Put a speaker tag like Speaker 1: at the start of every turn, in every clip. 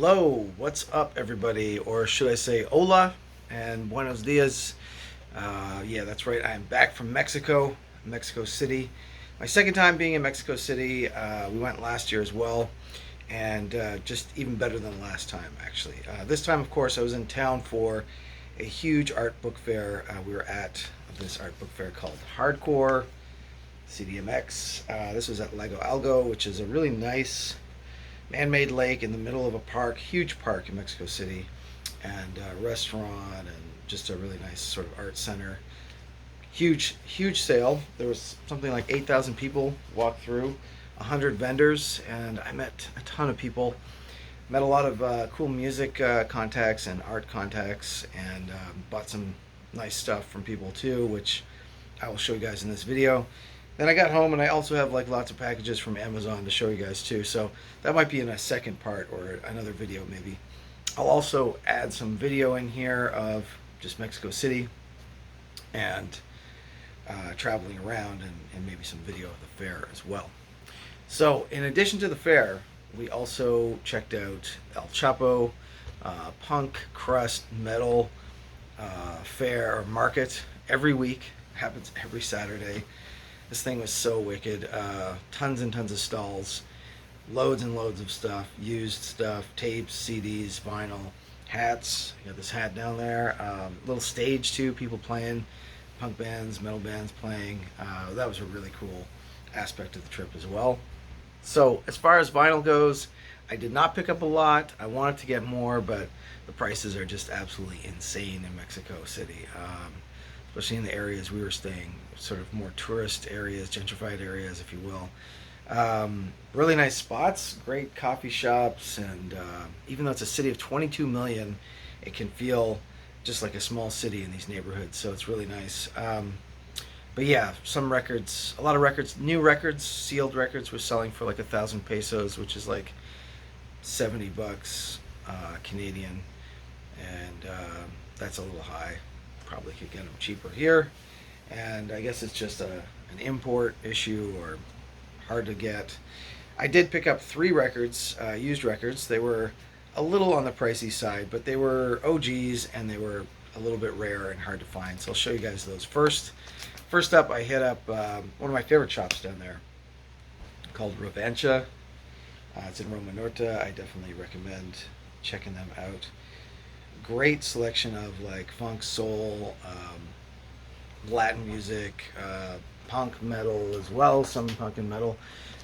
Speaker 1: Hello, what's up, everybody? Or should I say hola and buenos dias? Yeah, that's right. I'm back from Mexico, Mexico City. My second time being in Mexico City. We went last year as well, and just even better than last time, actually. This time, of course, I was in town for a huge art book fair. We were at this art book fair called Hardcore CDMX. This was at Lago Algo, which is a really nice man-made lake in the middle of a park, huge park in Mexico City, and a restaurant and just a really nice sort of art center. Huge sale. There was something like 8,000 people walked through, 100 vendors, and I met a ton of people. Met a lot of cool music contacts and art contacts, and bought some nice stuff from people too, which I will show you guys in this video. Then I got home and I also have like lots of packages from Amazon to show you guys too. So that might be in a second part or another video maybe. I'll also add some video in here of just Mexico City and traveling around, and maybe some video of the fair as well. So in addition to the fair, we also checked out El Chopo, punk, crust, metal fair or market every week. Happens every Saturday. This thing was so wicked. Tons and tons of stalls, loads and loads of stuff, used stuff, tapes, CDs, vinyl, hats. You got this hat down there. Little stage too, people playing, punk bands, metal bands playing. That was a really cool aspect of the trip as well. So as far as vinyl goes, I did not pick up a lot. I wanted to get more, but the prices are just absolutely insane in Mexico City. Especially in the areas we were staying, sort of more tourist areas, gentrified areas, if you will. Really nice spots, great coffee shops, and even though it's a city of 22 million, it can feel just like a small city in these neighborhoods, so it's really nice. But yeah, some records, a lot of records, new records, sealed records were selling for like 1,000 pesos, which is like 70 bucks Canadian, and that's a little high. Probably could get them cheaper here, and I guess it's just an import issue or hard to get. I did pick up 3 records, used records. They were a little on the pricey side, but they were OGs and they were a little bit rare and hard to find, so I'll show you guys those first. First up, I hit up one of my favorite shops down there called Revancha. It's in Roma Norte. I definitely recommend checking them out. Great selection of like funk, soul, Latin music, punk, metal as well, some punk and metal,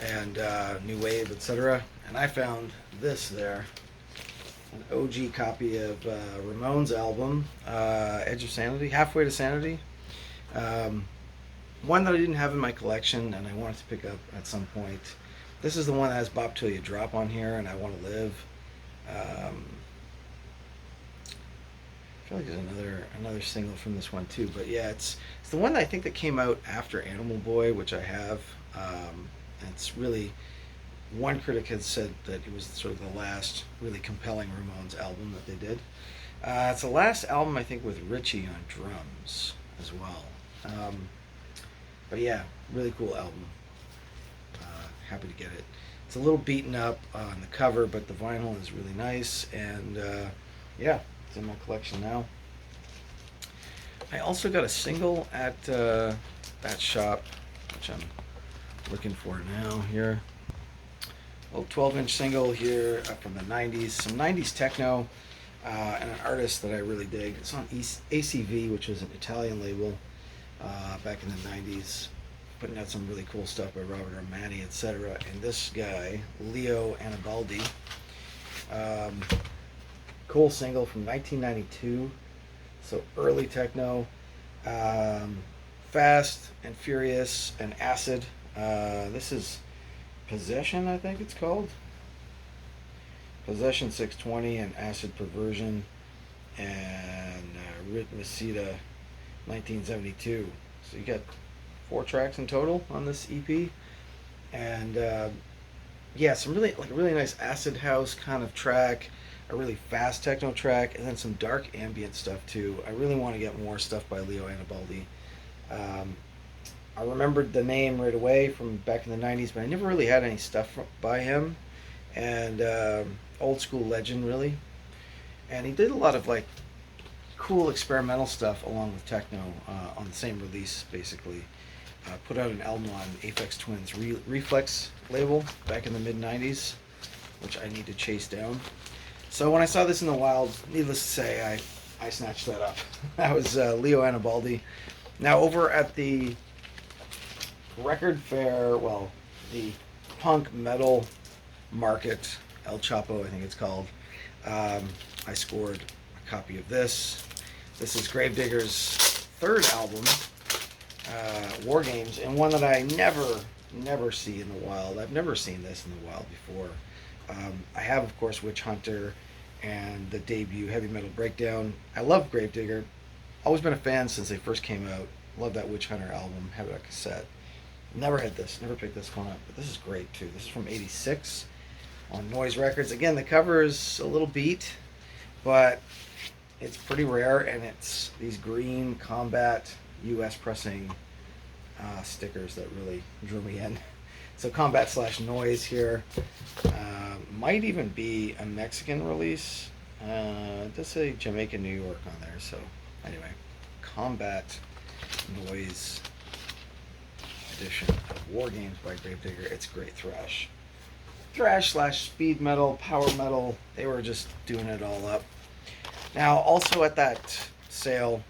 Speaker 1: and new wave, etc. And I found this there, an OG copy of Ramones album, Edge of Sanity, Halfway to Sanity. One that I didn't have in my collection and I wanted to pick up at some point. This is the one that has Bop Till You Drop on here, and I Want to Live. I feel like there's another single from this one too, but yeah, it's the one that I think that came out after Animal Boy, which I have. And it's really, one critic has said that it was sort of the last really compelling Ramones album that they did. It's the last album I think with Richie on drums as well. But yeah, really cool album. Happy to get it. It's a little beaten up on the cover, but the vinyl is really nice, and yeah, it's in my collection now. I also got a single at that shop, which I'm looking for now here. A little 12-inch single here from the 90s. Some 90s techno, and an artist that I really dig. It's on ACV, which was an Italian label back in the 90s. Putting out some really cool stuff by Robert Armani, etc. And this guy, Leo Anibaldi. Cool single from 1992, so early techno, fast and furious and acid. This is Possession, I think it's called. Possession 620 and Acid Perversion, and Ritmicida 1972. So you got 4 tracks in total on this EP, and yeah, some really nice acid house kind of track, a really fast techno track, and then some dark ambient stuff too. I really want to get more stuff by Leo Anibaldi. I remembered the name right away from back in the 90s, but I never really had any stuff by him. And old school legend, really. And he did a lot of like cool experimental stuff along with techno on the same release, basically. Put out an album on Aphex Twin's Reflex label back in the mid 90s, which I need to chase down. So when I saw this in the wild, needless to say, I snatched that up. That was Leo Anibaldi. Now over at the record fair, well, the punk metal market, El Chopo, I think it's called, I scored a copy of this. This is Gravedigger's third album, War Games, and one that I never see in the wild. I've never seen this in the wild before. I have, of course, Witch Hunter and the debut Heavy Metal Breakdown. I love Gravedigger. Always been a fan since they first came out. Love that Witch Hunter album. Have it on cassette. Never had this. Never picked this one up. But this is great, too. This is from '86 on Noise Records. Again, the cover is a little beat, but it's pretty rare, and it's these green Combat US pressing stickers that really drew me in. So Combat / Noise here. Might even be a Mexican release. It does say Jamaica, New York on there. So anyway, Combat Noise edition of War Games by Gravedigger. It's great thrash. Thrash / speed metal, power metal. They were just doing it all up. Now, also at that sale,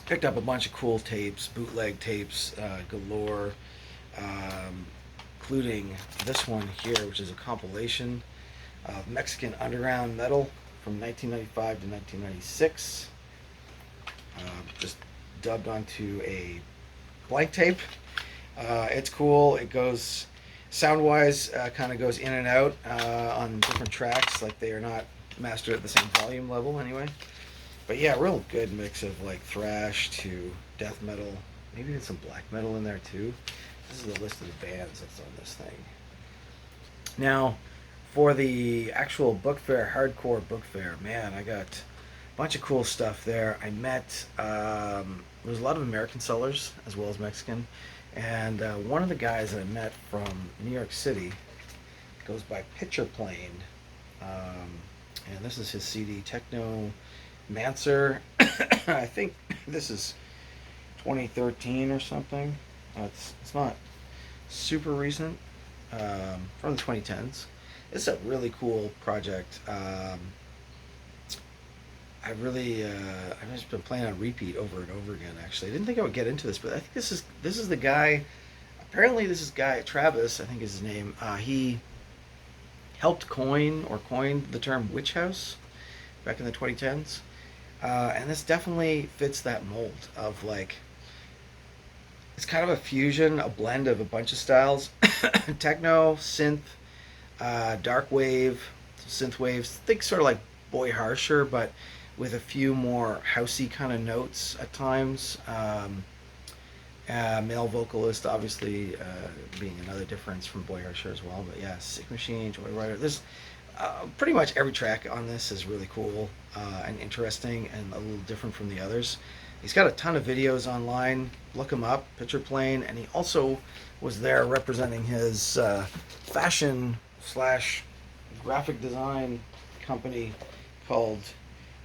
Speaker 1: picked up a bunch of cool tapes, bootleg tapes galore, including this one here, which is a compilation of Mexican underground metal from 1995 to 1996. Just dubbed onto a blank tape. It's cool. It goes, sound-wise, kind of goes in and out on different tracks, like they are not mastered at the same volume level anyway. But yeah, real good mix of like thrash to death metal, maybe even some black metal in there too. This is the list of the bands that's on this thing. Now, for the actual book fair, hardcore book fair, man, I got a bunch of cool stuff there. I met, there was a lot of American sellers as well as Mexican, and one of the guys that I met from New York City goes by Picture Plane, and this is his CD, Techno Mancer. I think this is 2013 or something. It's not super recent, from the 2010s. It's a really cool project. I've just been playing on repeat over and over again. Actually, I didn't think I would get into this, but I think this is the guy. Apparently, this is guy Travis, I think is his name. He helped coined the term witch house back in the 2010s, and this definitely fits that mold of like. It's kind of a fusion, a blend of a bunch of styles: techno, synth, dark wave, synth waves. Think sort of like Boy Harsher, but with a few more housey kind of notes at times. Male vocalist, obviously, being another difference from Boy Harsher as well. But yeah, Sick Machine, Joy Rider. There's pretty much every track on this is really cool and interesting and a little different from the others. He's got a ton of videos online. Look him up, Picture Plane, and he also was there representing his fashion / graphic design company called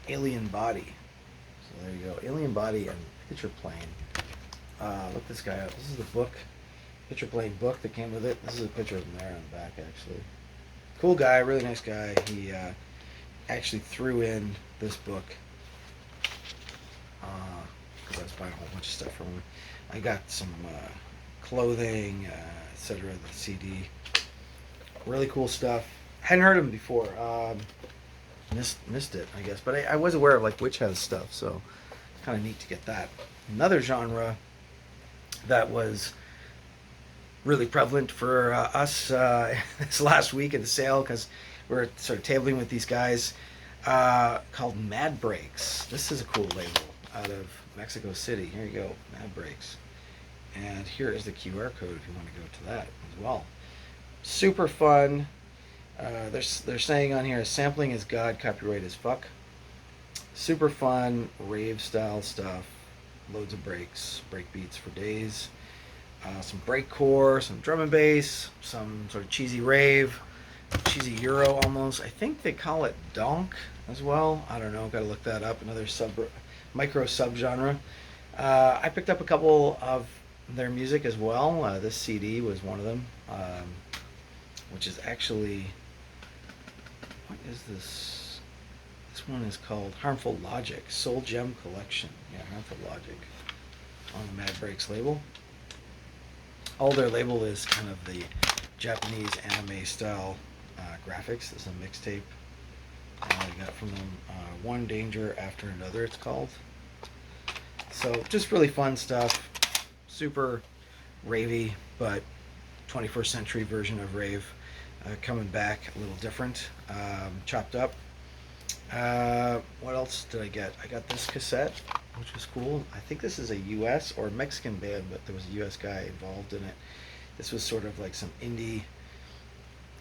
Speaker 1: Alien Body. So there you go, Alien Body and Picture Plane. Look this guy up. This is the book, Picture Plane book that came with it. This is a picture of him there on the back, actually. Cool guy, really nice guy. He actually threw in this book because I was buying a whole bunch of stuff from him. I got some clothing, etc. The CD. Really cool stuff. Hadn't heard of him before. Missed it, I guess. But I was aware of like Witch House stuff, so kind of neat to get that. Another genre that was really prevalent for us this last week at the sale, because we're sort of tabling with these guys, called Mad Breaks. This is a cool label out of Mexico City. Here you go, Mad Breaks. And here is the QR code if you want to go to that as well. Super fun. They're saying on here, sampling is God, copyright is fuck. Super fun, rave style stuff. Loads of breaks, break beats for days. Some breakcore, some drum and bass, some sort of cheesy rave. She's a Euro almost. I think they call it donk as well. I don't know. Got to look that up. Another micro subgenre. I picked up a couple of their music as well. This CD was one of them, which is actually, what is this? This one is called Harmful Logic, Soul Gem Collection. Yeah, Harmful Logic on the Mad Breaks label. All their label is kind of the Japanese anime style graphics. This is a mixtape I got from them. One Danger After Another, it's called. So just really fun stuff. Super ravey, but 21st century version of rave. Coming back a little different. Chopped up. What else did I get? I got this cassette, which was cool. I think this is a US or Mexican band, but there was a US guy involved in it. This was sort of like some indie,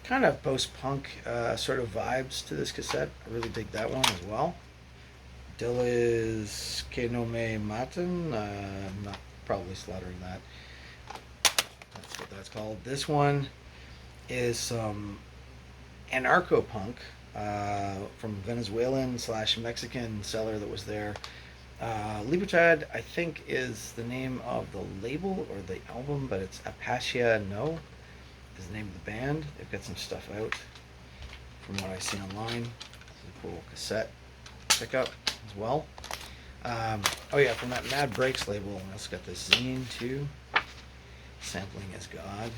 Speaker 1: kind of post-punk sort of vibes to this cassette. I really dig that one as well. Dilis Que No Me Matan. I'm not probably slaughtering that. That's what that's called. This one is some anarcho-punk from Venezuelan / Mexican seller that was there. Libre, I think, is the name of the label or the album, but it's Apatia No is the name of the band. They've got some stuff out from what I see online. It's a cool cassette pickup as well. Oh yeah, from that Mad Breaks label, I also got this zine too. Sampling is God,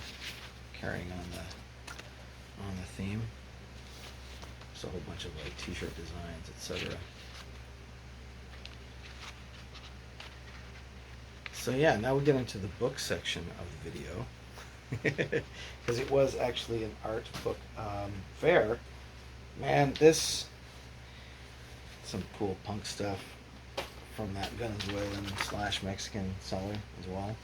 Speaker 1: carrying on the theme. Just a whole bunch of like t-shirt designs, etc. So yeah, now we get into the book section of the video. Because it was actually an art book fair. Man, some cool punk stuff from that Venezuelan / Mexican seller as well.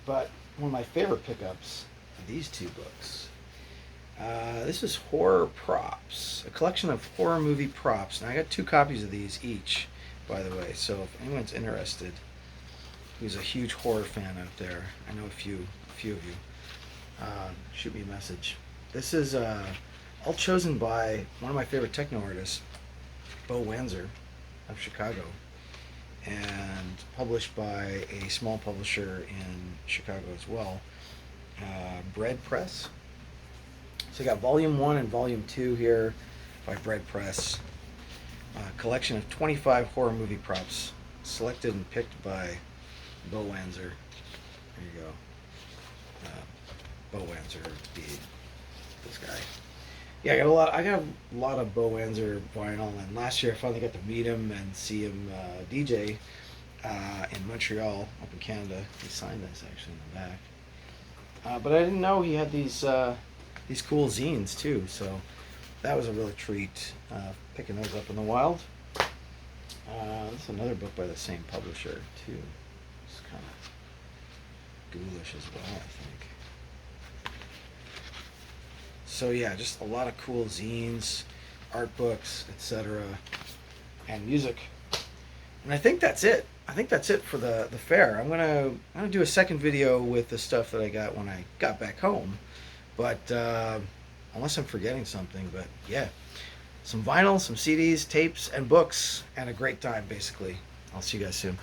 Speaker 1: But one of my favorite pickups are these two books. This is Horror Props, a collection of horror movie props. Now I got 2 copies of these each, by the way. So if anyone's interested, who's a huge horror fan out there, I know a few of you, shoot me a message. This is all chosen by one of my favorite techno artists, Bo Wanzer of Chicago, and published by a small publisher in Chicago as well, Bread Press. So you got Volume 1 and Volume 2 here by Bread Press. Collection of 25 horror movie props, selected and picked by Bo Wanzer. There you go. Bo Wanzer, this guy. Yeah, I got a lot of Bo Wanzer vinyl, and last year I finally got to meet him and see him DJ in Montreal, up in Canada. He signed this actually in the back. But I didn't know he had these cool zines too, so that was a real treat, picking those up in the wild. This is another book by the same publisher too. It's kind of ghoulish as well, I think. So yeah, just a lot of cool zines, art books, etc., and music. And I think that's it. I think that's it for the fair. I'm gonna do a second video with the stuff that I got when I got back home, but unless I'm forgetting something. But yeah, some vinyl, some CDs, tapes, and books, and a great time basically. I'll see you guys soon.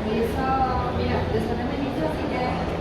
Speaker 2: Y eso, mira, después de ministro, así que